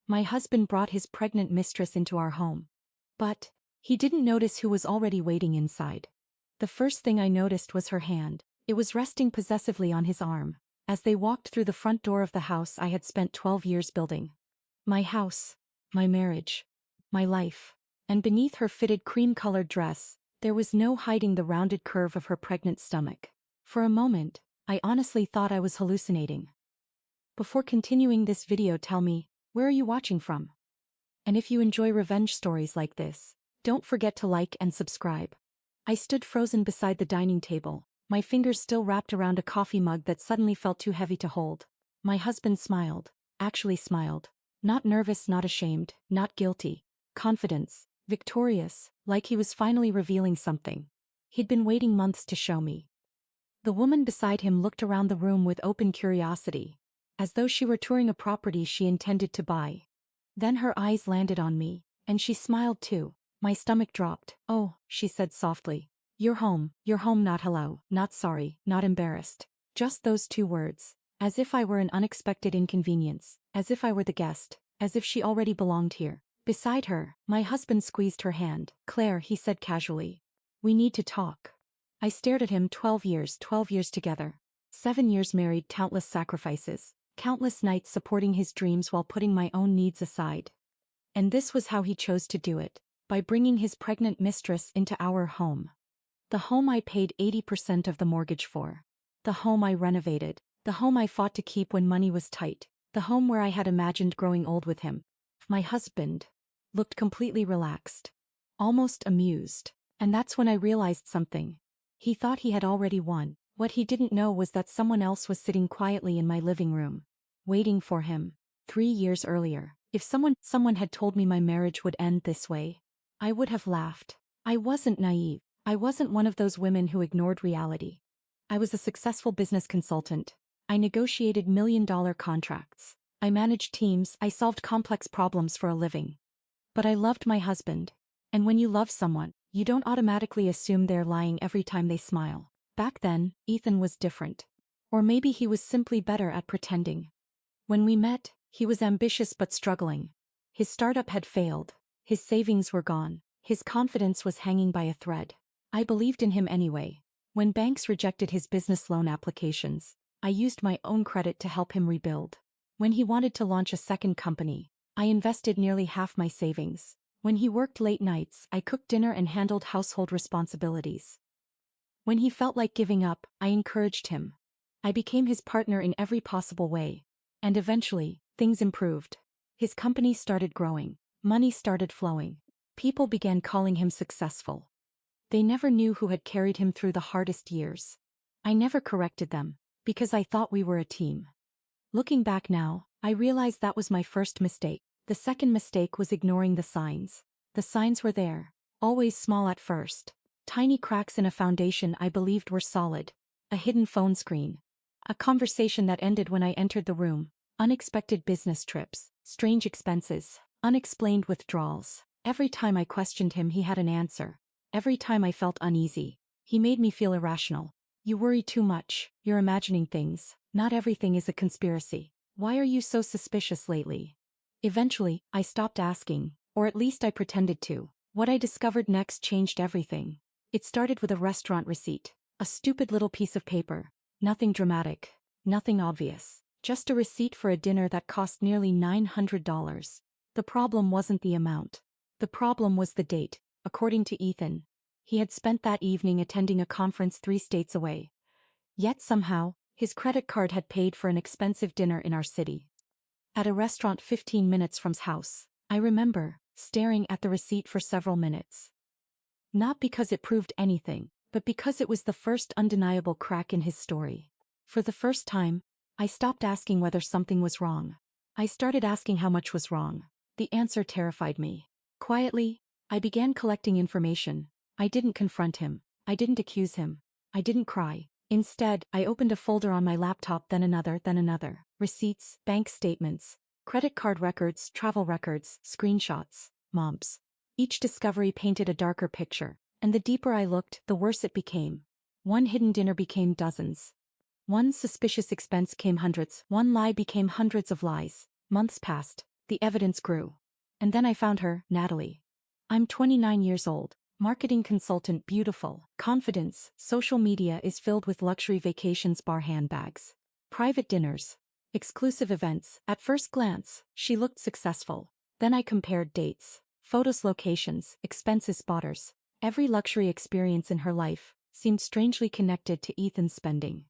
My husband brought his pregnant mistress into our home. But he didn't notice who was already waiting inside. The first thing I noticed was her hand. It was resting possessively on his arm, as they walked through the front door of the house I had spent 12 years building. My house, my marriage, my life. And beneath her fitted cream-colored dress, there was no hiding the rounded curve of her pregnant stomach. For a moment, I honestly thought I was hallucinating. Before continuing this video, tell me, where are you watching from? And if you enjoy revenge stories like this, don't forget to like and subscribe. I stood frozen beside the dining table, my fingers still wrapped around a coffee mug that suddenly felt too heavy to hold. My husband smiled, actually smiled. Not nervous, not ashamed, not guilty. Confidence, victorious, like he was finally revealing something he'd been waiting months to show me. The woman beside him looked around the room with open curiosity, as though she were touring a property she intended to buy. Then her eyes landed on me, and she smiled too. My stomach dropped. "Oh," she said softly. You're home, not hello, not sorry, not embarrassed. Just those two words. As if I were an unexpected inconvenience, as if I were the guest, as if she already belonged here. Beside her, my husband squeezed her hand. "Claire," he said casually. "We need to talk." I stared at him. 12 years together. 7 years married, countless sacrifices, countless nights supporting his dreams while putting my own needs aside. And this was how he chose to do it, by bringing his pregnant mistress into our home. The home I paid 80% of the mortgage for. The home I renovated. The home I fought to keep when money was tight. The home where I had imagined growing old with him. My husband looked completely relaxed, almost amused. And that's when I realized something. He thought he had already won. What he didn't know was that someone else was sitting quietly in my living room, waiting for him. 3 years earlier, if someone had told me my marriage would end this way, I would have laughed. I wasn't naive. I wasn't one of those women who ignored reality. I was a successful business consultant. I negotiated million-dollar contracts. I managed teams. I solved complex problems for a living. But I loved my husband. And when you love someone, you don't automatically assume they're lying every time they smile. Back then, Ethan was different. Or maybe he was simply better at pretending. When we met, he was ambitious but struggling. His startup had failed. His savings were gone. His confidence was hanging by a thread. I believed in him anyway. When banks rejected his business loan applications, I used my own credit to help him rebuild. When he wanted to launch a second company, I invested nearly half my savings. When he worked late nights, I cooked dinner and handled household responsibilities. When he felt like giving up, I encouraged him. I became his partner in every possible way. And eventually, things improved. His company started growing. Money started flowing. People began calling him successful. They never knew who had carried him through the hardest years. I never corrected them, because I thought we were a team. Looking back now, I realize that was my first mistake. The second mistake was ignoring the signs. The signs were there, always small at first. Tiny cracks in a foundation I believed were solid. A hidden phone screen. A conversation that ended when I entered the room. Unexpected business trips. Strange expenses. Unexplained withdrawals. Every time I questioned him, he had an answer. Every time I felt uneasy, he made me feel irrational. "You worry too much. You're imagining things. Not everything is a conspiracy. Why are you so suspicious lately?" Eventually, I stopped asking, or at least I pretended to. What I discovered next changed everything. It started with a restaurant receipt. A stupid little piece of paper. Nothing dramatic. Nothing obvious. Just a receipt for a dinner that cost nearly $900. The problem wasn't the amount. The problem was the date. According to Ethan, he had spent that evening attending a conference 3 states away. Yet somehow, his credit card had paid for an expensive dinner in our city. At a restaurant 15 minutes from his house. I remember staring at the receipt for several minutes. Not because it proved anything, but because it was the first undeniable crack in his story. For the first time, I stopped asking whether something was wrong. I started asking how much was wrong. The answer terrified me. Quietly, I began collecting information. I didn't confront him. I didn't accuse him. I didn't cry. Instead, I opened a folder on my laptop, then another. Receipts, bank statements, credit card records, travel records, screenshots, mobs. Each discovery painted a darker picture, and the deeper I looked, the worse it became. One hidden dinner became dozens. One suspicious expense came hundreds. One lie became hundreds of lies. Months passed. The evidence grew. And then I found her, Natalie. I'm 29 years old, marketing consultant, beautiful, confidence, social media is filled with luxury vacations, bar handbags, private dinners, exclusive events. At first glance, she looked successful. Then I compared dates, photos, locations, expenses, spotters. Every luxury experience in her life seemed strangely connected to Ethan's spending.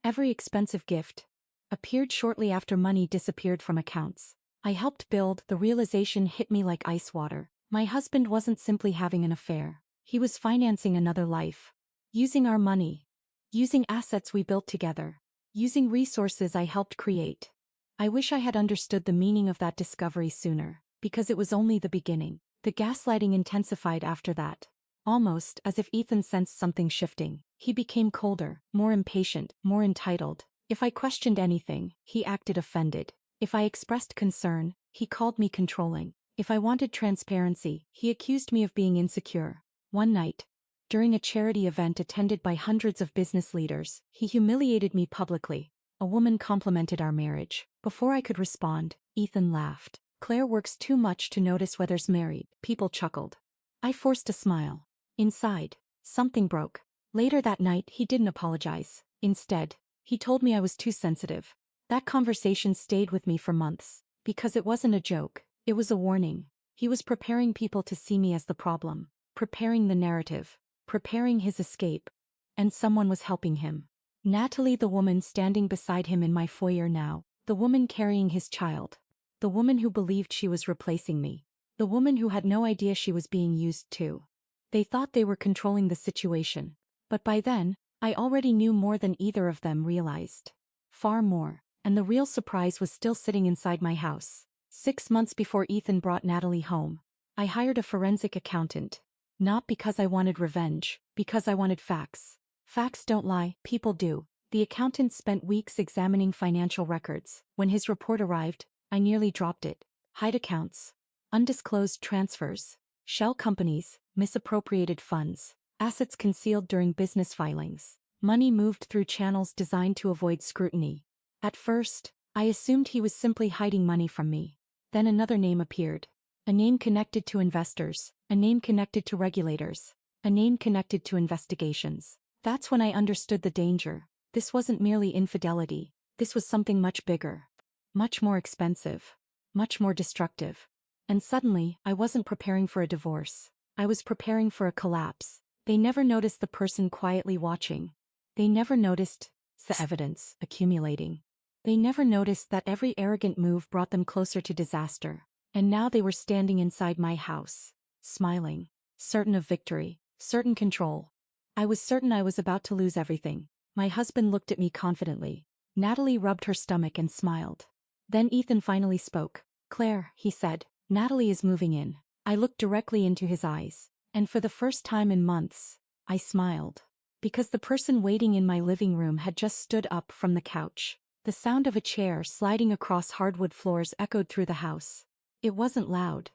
Every expensive gift appeared shortly after money disappeared from accounts I helped build. The realization hit me like ice water. My husband wasn't simply having an affair. He was financing another life. Using our money. Using assets we built together. Using resources I helped create. I wish I had understood the meaning of that discovery sooner, because it was only the beginning. The gaslighting intensified after that. Almost as if Ethan sensed something shifting. He became colder, more impatient, more entitled. If I questioned anything, he acted offended. If I expressed concern, he called me controlling. If I wanted transparency, he accused me of being insecure. One night, during a charity event attended by hundreds of business leaders, he humiliated me publicly. A woman complimented our marriage. Before I could respond, Ethan laughed. Claire works too much to notice whether's married. People chuckled. I forced a smile. Inside, something broke. Later that night, he didn't apologize. Instead, he told me I was too sensitive. That conversation stayed with me for months. Because it wasn't a joke, it was a warning. He was preparing people to see me as the problem. Preparing the narrative. Preparing his escape. And someone was helping him. Natalie, the woman standing beside him in my foyer now. The woman carrying his child. The woman who believed she was replacing me. The woman who had no idea she was being used too. They thought they were controlling the situation. But by then, I already knew more than either of them realized. Far more. And the real surprise was still sitting inside my house. 6 months before Ethan brought Natalie home, I hired a forensic accountant. Not because I wanted revenge, because I wanted facts. Facts don't lie, people do. The accountant spent weeks examining financial records. When his report arrived, I nearly dropped it. Hide accounts. Undisclosed transfers. Shell companies, misappropriated funds. Assets concealed during business filings. Money moved through channels designed to avoid scrutiny. At first, I assumed he was simply hiding money from me. Then another name appeared. A name connected to investors. A name connected to regulators. A name connected to investigations. That's when I understood the danger. This wasn't merely infidelity. This was something much bigger. Much more expensive. Much more destructive. And suddenly, I wasn't preparing for a divorce. I was preparing for a collapse. They never noticed the person quietly watching. They never noticed the evidence accumulating. They never noticed that every arrogant move brought them closer to disaster. And now they were standing inside my house, smiling, certain of victory, certain control. I was certain I was about to lose everything. My husband looked at me confidently. Natalie rubbed her stomach and smiled. Then Ethan finally spoke. Claire, he said, Natalie is moving in. I looked directly into his eyes. And for the first time in months, I smiled. Because the person waiting in my living room had just stood up from the couch. The sound of a chair sliding across hardwood floors echoed through the house. It wasn't loud.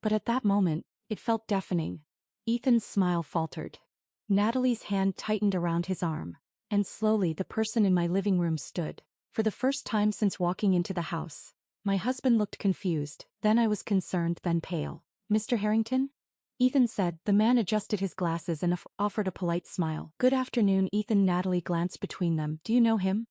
But at that moment, it felt deafening. Ethan's smile faltered. Natalie's hand tightened around his arm. And slowly the person in my living room stood. For the first time since walking into the house. My husband looked confused, then I was concerned, then pale. Mr. Harrington? Ethan said. The man adjusted his glasses and offered a polite smile. Good afternoon, Ethan. Natalie glanced between them. Do you know him?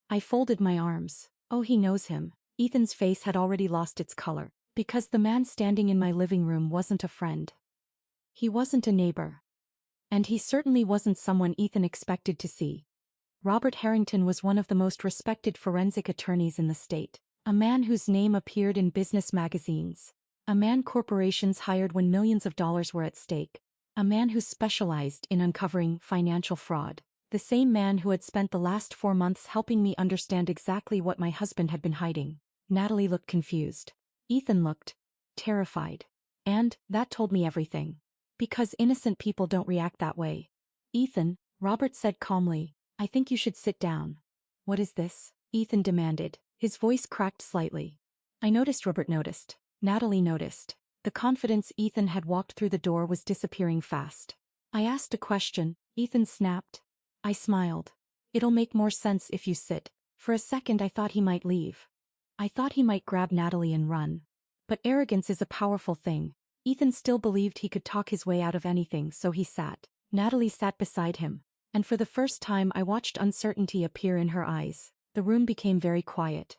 I folded my arms. Oh, he knows him. Ethan's face had already lost its color. Because the man standing in my living room wasn't a friend. He wasn't a neighbor. And he certainly wasn't someone Ethan expected to see. Robert Harrington was one of the most respected forensic attorneys in the state. A man whose name appeared in business magazines. A man corporations hired when millions of dollars were at stake. A man who specialized in uncovering financial fraud. The same man who had spent the last 4 months helping me understand exactly what my husband had been hiding. Natalie looked confused. Ethan looked terrified. And that told me everything. Because innocent people don't react that way. Ethan, Robert said calmly, I think you should sit down. What is this? Ethan demanded. His voice cracked slightly. I noticed. Robert noticed. Natalie noticed. The confidence Ethan had walked through the door was disappearing fast. I asked a question. Ethan snapped. I smiled. It'll make more sense if you sit. For a second I thought he might leave. I thought he might grab Natalie and run. But arrogance is a powerful thing. Ethan still believed he could talk his way out of anything, so he sat. Natalie sat beside him. And for the first time I watched uncertainty appear in her eyes. The room became very quiet.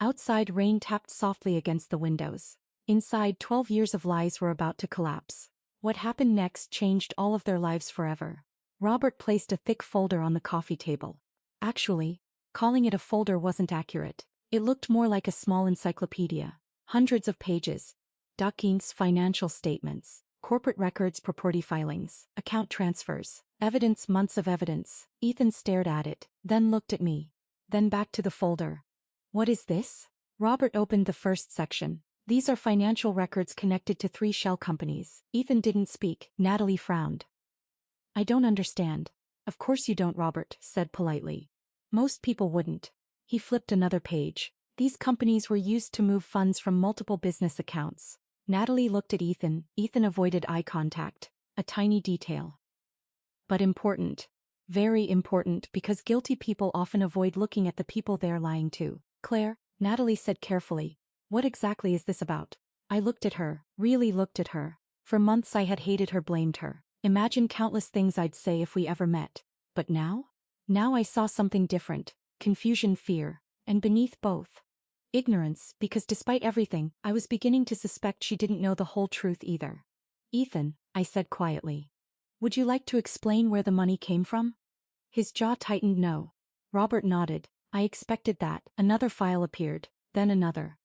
Outside, rain tapped softly against the windows. Inside, 12 years of lies were about to collapse. What happened next changed all of their lives forever. Robert placed a thick folder on the coffee table. Actually, calling it a folder wasn't accurate. It looked more like a small encyclopedia. Hundreds of pages. Documents, financial statements, corporate records, property filings, account transfers, evidence, months of evidence. Ethan stared at it, then looked at me. Then back to the folder. What is this? Robert opened the first section. These are financial records connected to 3 shell companies. Ethan didn't speak. Natalie frowned. I don't understand. Of course you don't, Robert said politely. Most people wouldn't. He flipped another page. These companies were used to move funds from multiple business accounts. Natalie looked at Ethan. Ethan avoided eye contact. A tiny detail. But important. Very important, because guilty people often avoid looking at the people they're lying to. Claire, Natalie said carefully. What exactly is this about? I looked at her, really looked at her. For months I had hated her, blamed her. Imagine countless things I'd say if we ever met. But now? Now I saw something different. Confusion, fear. And beneath both, ignorance, because despite everything, I was beginning to suspect she didn't know the whole truth either. Ethan, I said quietly. Would you like to explain where the money came from? His jaw tightened. No. Robert nodded. I expected that. Another file appeared, then another,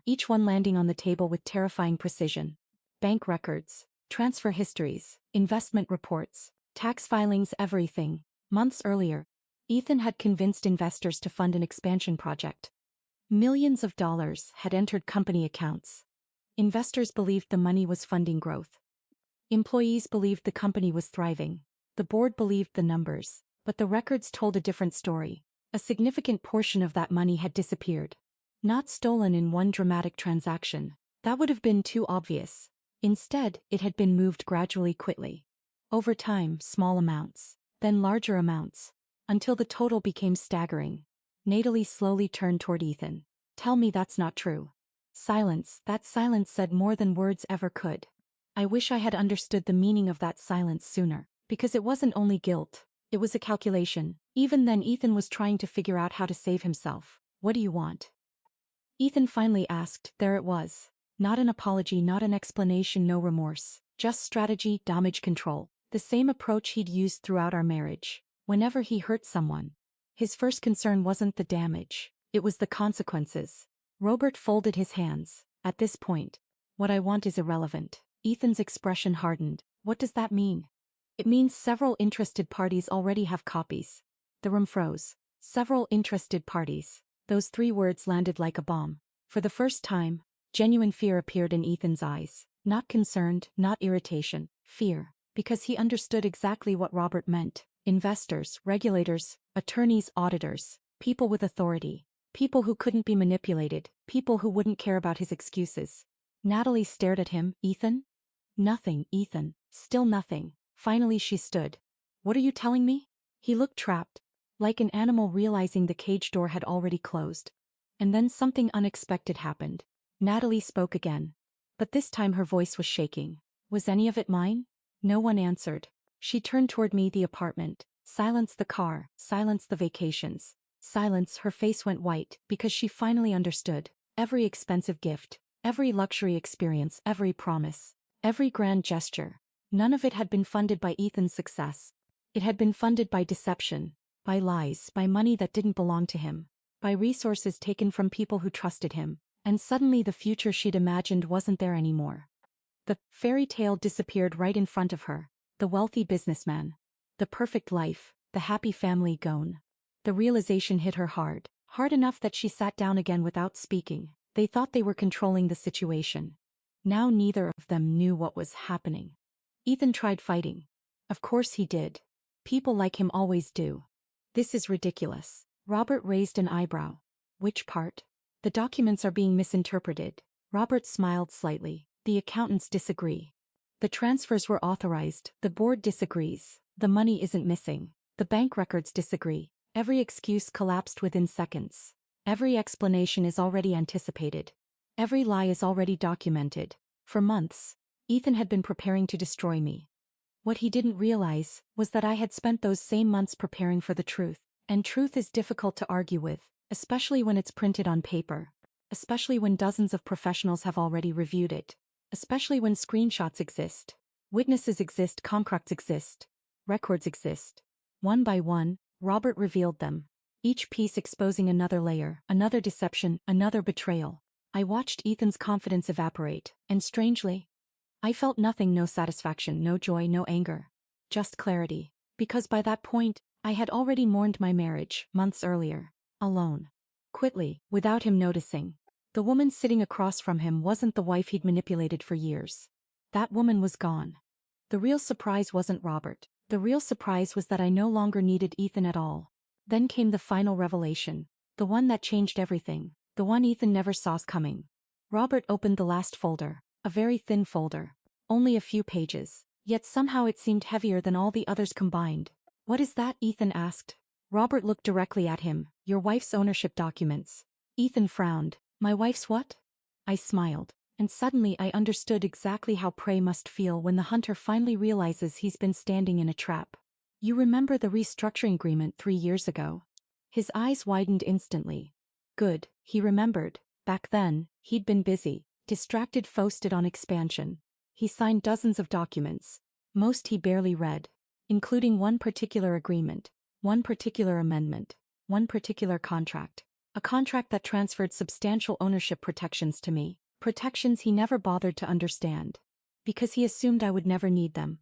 each one landing on the table with terrifying precision. Bank records, transfer histories, investment reports, tax filings, everything. Months earlier, Ethan had convinced investors to fund an expansion project. Millions of dollars had entered company accounts. Investors believed the money was funding growth. Employees believed the company was thriving. The board believed the numbers, but the records told a different story. A significant portion of that money had disappeared. Not stolen in one dramatic transaction. That would have been too obvious. Instead, it had been moved gradually, quickly. Over time, small amounts, then larger amounts, until the total became staggering. Natalie slowly turned toward Ethan. Tell me that's not true. Silence. That silence said more than words ever could. I wish I had understood the meaning of that silence sooner, because it wasn't only guilt, it was a calculation. Even then, Ethan was trying to figure out how to save himself. What do you want? Ethan finally asked. There it was. Not an apology, not an explanation, no remorse. Just strategy, damage control. The same approach he'd used throughout our marriage. Whenever he hurt someone, his first concern wasn't the damage, it was the consequences. Robert folded his hands. At this point, what I want is irrelevant. Ethan's expression hardened. What does that mean? It means several interested parties already have copies. The room froze. Several interested parties. Those 3 words landed like a bomb. For the first time, genuine fear appeared in Ethan's eyes. Not concerned, not irritation, fear. Because he understood exactly what Robert meant. Investors, regulators, attorneys, auditors, people with authority. People who couldn't be manipulated, people who wouldn't care about his excuses. Natalie stared at him. Ethan? Nothing, Ethan. Still nothing. Finally she stood. What are you telling me? He looked trapped, like an animal realizing the cage door had already closed. And then something unexpected happened. Natalie spoke again. But this time her voice was shaking. Was any of it mine? No one answered. She turned toward me. The apartment. Silence the car. Silence the vacations. Silence. Her face went white, because she finally understood. Every expensive gift. Every luxury experience. Every promise. Every grand gesture. None of it had been funded by Ethan's success. It had been funded by deception. By lies. By money that didn't belong to him. By resources taken from people who trusted him. And suddenly the future she'd imagined wasn't there anymore. The fairy tale disappeared right in front of her. The wealthy businessman. The perfect life. The happy family gone. The realization hit her hard. Hard enough that she sat down again without speaking. They thought they were controlling the situation. Now neither of them knew what was happening. Ethan tried fighting. Of course he did. People like him always do. This is ridiculous. Robert raised an eyebrow. Which part? The documents are being misinterpreted. Robert smiled slightly. The accountants disagree. The transfers were authorized. The board disagrees. The money isn't missing. The bank records disagree. Every excuse collapsed within seconds. Every explanation is already anticipated. Every lie is already documented. For months, Ethan had been preparing to destroy me. What he didn't realize was that I had spent those same months preparing for the truth. And truth is difficult to argue with, especially when it's printed on paper. Especially when dozens of professionals have already reviewed it. Especially when screenshots exist. Witnesses exist, contracts exist. Records exist. One by one, Robert revealed them. Each piece exposing another layer, another deception, another betrayal. I watched Ethan's confidence evaporate, and strangely, I felt nothing, no satisfaction, no joy, no anger. Just clarity. Because by that point, I had already mourned my marriage, months earlier. Alone. Quickly, without him noticing. The woman sitting across from him wasn't the wife he'd manipulated for years. That woman was gone. The real surprise wasn't Robert. The real surprise was that I no longer needed Ethan at all. Then came the final revelation. The one that changed everything. The one Ethan never saw coming. Robert opened the last folder. A very thin folder. Only a few pages. Yet somehow it seemed heavier than all the others combined. "What is that?" Ethan asked. Robert looked directly at him. "Your wife's ownership documents." Ethan frowned. "My wife's what?" I smiled. And suddenly I understood exactly how prey must feel when the hunter finally realizes he's been standing in a trap. "You remember the restructuring agreement 3 years ago?" His eyes widened instantly. Good, he remembered. Back then, he'd been busy, distracted, focused on expansion. He signed dozens of documents. Most he barely read. Including one particular agreement, one particular amendment, one particular contract. A contract that transferred substantial ownership protections to me. Protections he never bothered to understand. Because he assumed I would never need them.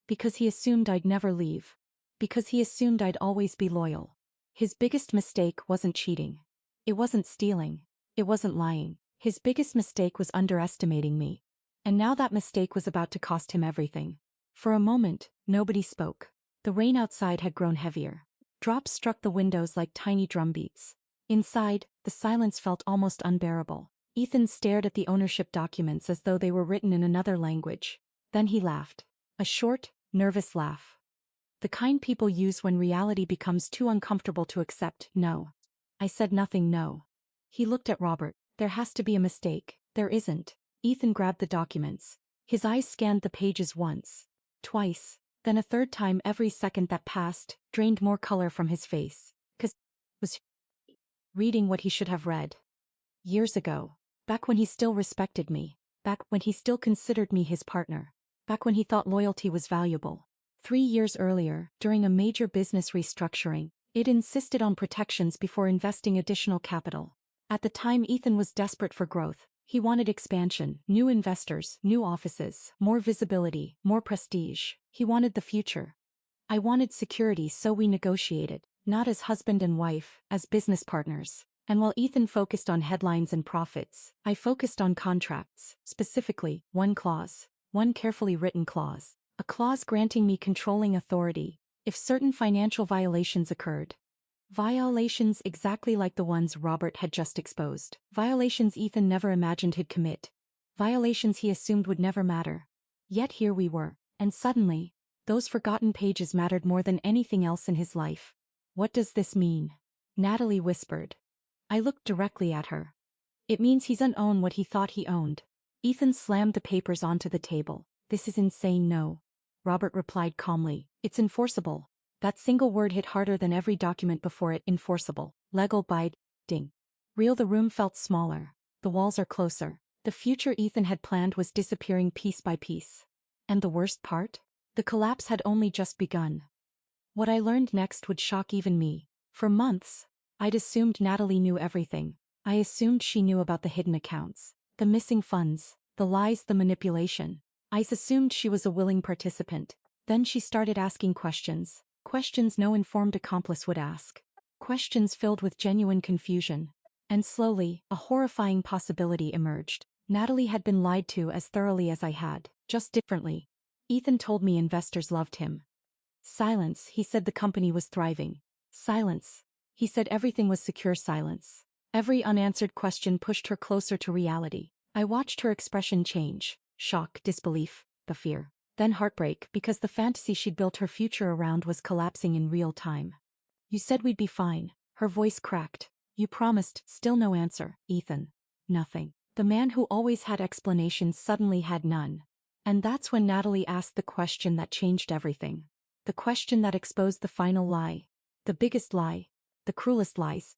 Because he assumed I'd never leave. Because he assumed I'd always be loyal. His biggest mistake wasn't cheating. It wasn't stealing. It wasn't lying. His biggest mistake was underestimating me. And now that mistake was about to cost him everything. For a moment, nobody spoke. The rain outside had grown heavier. Drops struck the windows like tiny drumbeats. Inside, the silence felt almost unbearable. Ethan stared at the ownership documents as though they were written in another language. Then he laughed. A short, nervous laugh. The kind people use when reality becomes too uncomfortable to accept. "No." I said nothing. "No." He looked at Robert. "There has to be a mistake." "There isn't." Ethan grabbed the documents. His eyes scanned the pages once. Twice. Then a third time. Every second that passed drained more color from his face. 'Cause he was reading what he should have read. Years ago. Back when he still respected me. Back when he still considered me his partner. Back when he thought loyalty was valuable. 3 years earlier, during a major business restructuring, it insisted on protections before investing additional capital. At the time, Ethan was desperate for growth. He wanted expansion, new investors, new offices, more visibility, more prestige. He wanted the future. I wanted security, so we negotiated, not as husband and wife, as business partners. And while Ethan focused on headlines and profits, I focused on contracts, specifically, one clause, one carefully written clause. A clause granting me controlling authority if certain financial violations occurred. Violations exactly like the ones Robert had just exposed. Violations Ethan never imagined he'd commit. Violations he assumed would never matter. Yet here we were, and suddenly, those forgotten pages mattered more than anything else in his life. "What does this mean?" Natalie whispered. I looked directly at her. "It means he's unowned what he thought he owned." Ethan slammed the papers onto the table. "This is insane." "No." Robert replied calmly. "It's enforceable." That single word hit harder than every document before it. Enforceable. Legal binding. Real. The room felt smaller. The walls are closer. The future Ethan had planned was disappearing piece by piece. And the worst part? The collapse had only just begun. What I learned next would shock even me. For months, I'd assumed Natalie knew everything. I assumed she knew about the hidden accounts, the missing funds, the lies, the manipulation. I assumed she was a willing participant. Then she started asking questions. Questions no informed accomplice would ask. Questions filled with genuine confusion. And slowly, a horrifying possibility emerged. Natalie had been lied to as thoroughly as I had, just differently. Ethan told me investors loved him. Silence. He said the company was thriving. Silence. He said everything was secure. Silence. Every unanswered question pushed her closer to reality. I watched her expression change. Shock, disbelief, the fear. Then heartbreak, because the fantasy she'd built her future around was collapsing in real time. "You said we'd be fine." Her voice cracked. You promised, still no answer, Ethan. Nothing. The man who always had explanations suddenly had none. And that's when Natalie asked the question that changed everything. The question that exposed the final lie. The biggest lie. The cruelest lies.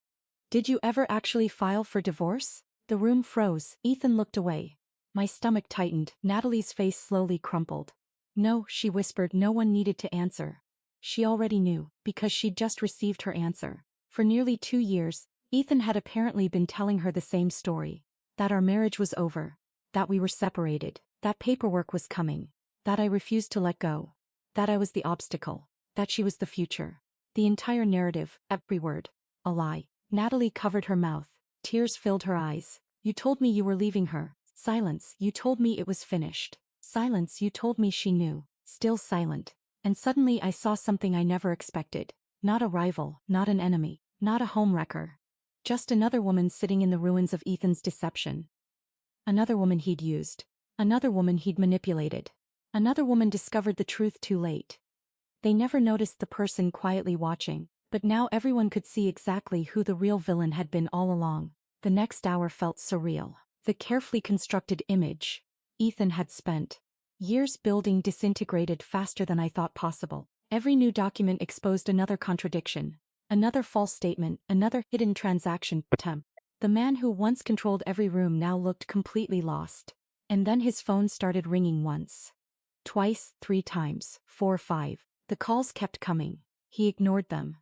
Did you ever actually file for divorce? The room froze. Ethan looked away. My stomach tightened. Natalie's face slowly crumpled. No, she whispered. No one needed to answer. She already knew, because she'd just received her answer. For nearly 2 years, Ethan had apparently been telling her the same story. That our marriage was over. That we were separated. That paperwork was coming. That I refused to let go. That I was the obstacle. That she was the future. The entire narrative, every word. A lie. Natalie covered her mouth. Tears filled her eyes. You told me you were leaving her. Silence. You told me it was finished. Silence. You told me she knew. Still silent. And suddenly I saw something I never expected. Not a rival, not an enemy, not a homewrecker. Just another woman sitting in the ruins of Ethan's deception. Another woman he'd used. Another woman he'd manipulated. Another woman discovered the truth too late. They never noticed the person quietly watching, but now everyone could see exactly who the real villain had been all along. The next hour felt surreal. The carefully constructed image Ethan had spent years building disintegrated faster than I thought possible. Every new document exposed another contradiction, another false statement, another hidden transaction attempt. The man who once controlled every room now looked completely lost. And then his phone started ringing once. Twice, 3 times, 4, 5. The calls kept coming. He ignored them.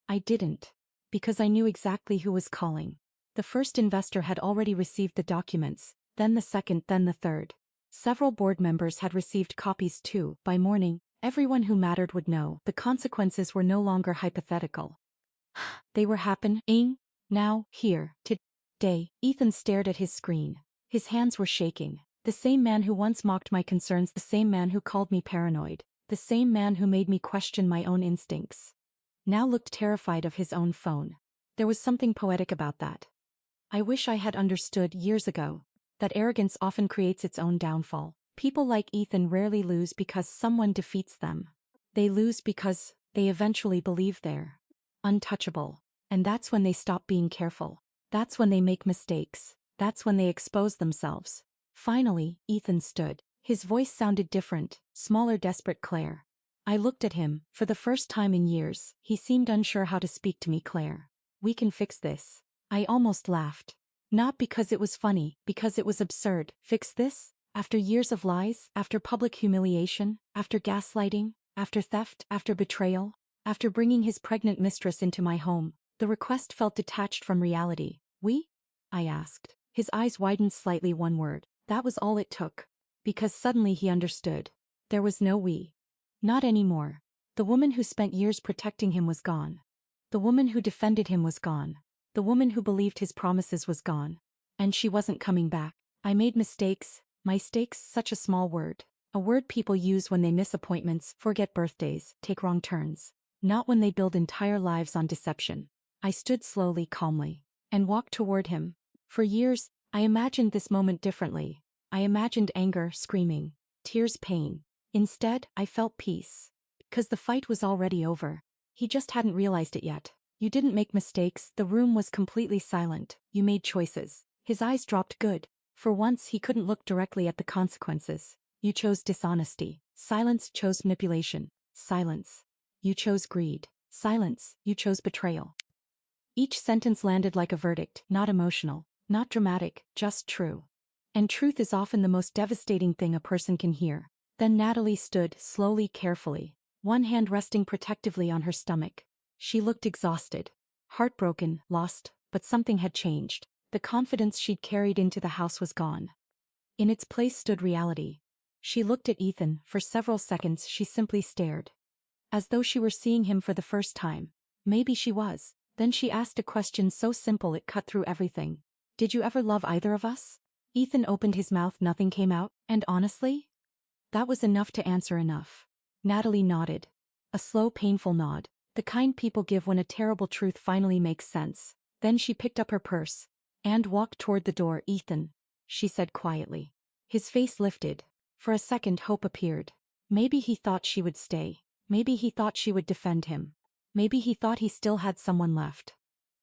I didn't. Because I knew exactly who was calling. The first investor had already received the documents, then the second, then the third. Several board members had received copies too. By morning, everyone who mattered would know. The consequences were no longer hypothetical. They were happening. Now, here, today. Ethan stared at his screen. His hands were shaking. The same man who once mocked my concerns, the same man who called me paranoid, the same man who made me question my own instincts, now looked terrified of his own phone. There was something poetic about that. I wish I had understood years ago that arrogance often creates its own downfall. People like Ethan rarely lose because someone defeats them. They lose because they eventually believe they're untouchable. And that's when they stop being careful. That's when they make mistakes. That's when they expose themselves. Finally, Ethan stood. His voice sounded different, smaller, desperate. Claire. I looked at him. For the first time in years, he seemed unsure how to speak to me. Claire. We can fix this. I almost laughed. Not because it was funny, because it was absurd. Fix this? After years of lies, after public humiliation, after gaslighting, after theft, after betrayal, after bringing his pregnant mistress into my home. The request felt detached from reality. We? I asked. His eyes widened slightly. One word. That was all it took. Because suddenly he understood. There was no we. Not anymore. The woman who spent years protecting him was gone. The woman who defended him was gone. The woman who believed his promises was gone. And she wasn't coming back. I made mistakes. Mistakes, such a small word. A word people use when they miss appointments, forget birthdays, take wrong turns. Not when they build entire lives on deception. I stood slowly, calmly, and walked toward him. For years, I imagined this moment differently. I imagined anger, screaming, tears, pain. Instead, I felt peace. Because the fight was already over. He just hadn't realized it yet. You didn't make mistakes. The room was completely silent. You made choices. His eyes dropped. Good. For once, he couldn't look directly at the consequences. You chose dishonesty. Silence chose manipulation. Silence. You chose greed. Silence. You chose betrayal. Each sentence landed like a verdict, not emotional, not dramatic, just true. And truth is often the most devastating thing a person can hear. Then Natalie stood, slowly, carefully, one hand resting protectively on her stomach. She looked exhausted, heartbroken, lost, but something had changed. The confidence she'd carried into the house was gone. In its place stood reality. She looked at Ethan. For several seconds she simply stared. As though she were seeing him for the first time. Maybe she was. Then she asked a question so simple it cut through everything. Did you ever love either of us? Ethan opened his mouth. Nothing came out. And honestly? That was enough to answer enough. Natalie nodded. A slow, painful nod. The kind people give when a terrible truth finally makes sense. Then she picked up her purse and walked toward the door. Ethan, she said quietly. His face lifted. For a second hope appeared. Maybe he thought she would stay. Maybe he thought she would defend him. Maybe he thought he still had someone left.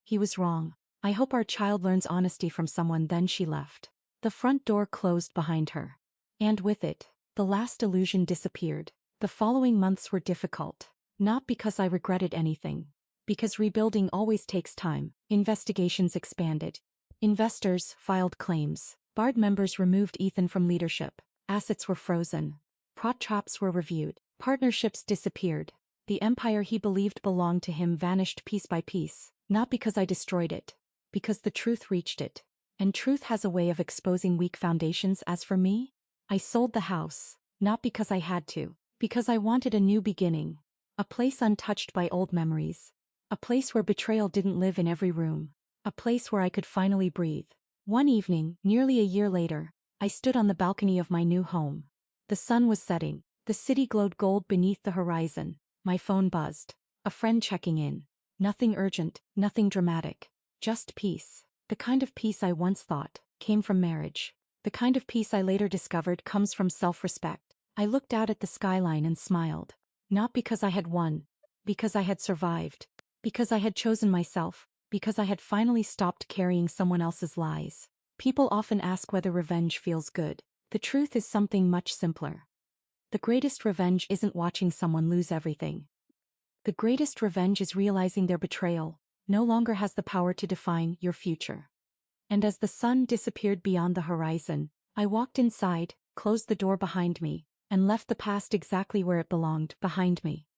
He was wrong. I hope our child learns honesty from someone. Then she left. The front door closed behind her. And with it, the last illusion disappeared. The following months were difficult. Not because I regretted anything. Because rebuilding always takes time. Investigations expanded. Investors filed claims. Board members removed Ethan from leadership. Assets were frozen. Prop traps were reviewed. Partnerships disappeared. The empire he believed belonged to him vanished piece by piece. Not because I destroyed it. Because the truth reached it. And truth has a way of exposing weak foundations. As for me, I sold the house. Not because I had to. Because I wanted a new beginning. A place untouched by old memories. A place where betrayal didn't live in every room. A place where I could finally breathe. One evening, nearly a year later, I stood on the balcony of my new home. The sun was setting. The city glowed gold beneath the horizon. My phone buzzed. A friend checking in. Nothing urgent, nothing dramatic. Just peace. The kind of peace I once thought came from marriage. The kind of peace I later discovered comes from self-respect. I looked out at the skyline and smiled. Not because I had won. Because I had survived. Because I had chosen myself. Because I had finally stopped carrying someone else's lies. People often ask whether revenge feels good. The truth is something much simpler. The greatest revenge isn't watching someone lose everything. The greatest revenge is realizing their betrayal no longer has the power to define your future. And as the sun disappeared beyond the horizon, I walked inside, closed the door behind me, and left the past exactly where it belonged, behind me.